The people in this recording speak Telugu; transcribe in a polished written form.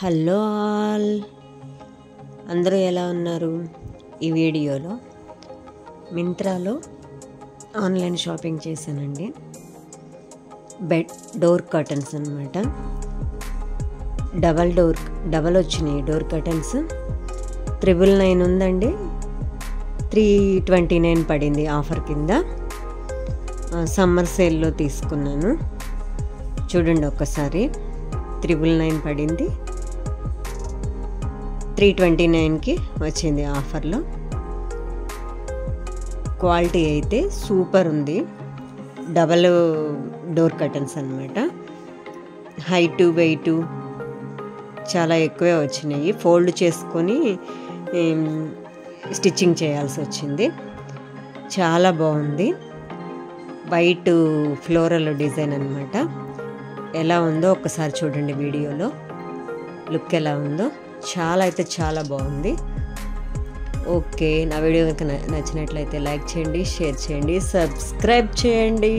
హలో ఆల్, అందరూ ఎలా ఉన్నారు? ఈ వీడియోలో మింత్రాలో ఆన్లైన్ షాపింగ్ చేశానండి. డోర్ కర్టన్స్ అన్నమాట. డబల్ వచ్చినాయి డోర్ కర్టన్స్. 999 ఉందండి, 329 పడింది ఆఫర్ కింద. సమ్మర్ సేల్లో తీసుకున్నాను. చూడండి ఒక్కసారి, 999 పడింది, 329కి వచ్చింది ఆఫర్లో. క్వాలిటీ అయితే సూపర్ ఉంది. డబల్ డోర్ కర్టన్స్ అన్నమాట. హైటు వెయిటు చాలా ఎక్కువే వచ్చినాయి. ఫోల్డ్ చేసుకొని స్టిచ్చింగ్ చేయాల్సి వచ్చింది. చాలా బాగుంది. వైట్ ఫ్లోరల్ డిజైన్ అన్నమాట. ఎలా ఉందో ఒక్కసారి చూడండి వీడియోలో. లుక్ ఎలా ఉందో, చాలా అయితే చాలా బాగుంది. ఓకే, నా వీడియో కనుక నచ్చినట్లయితే లైక్ చేయండి, షేర్ చేయండి, సబ్స్క్రైబ్ చేయండి.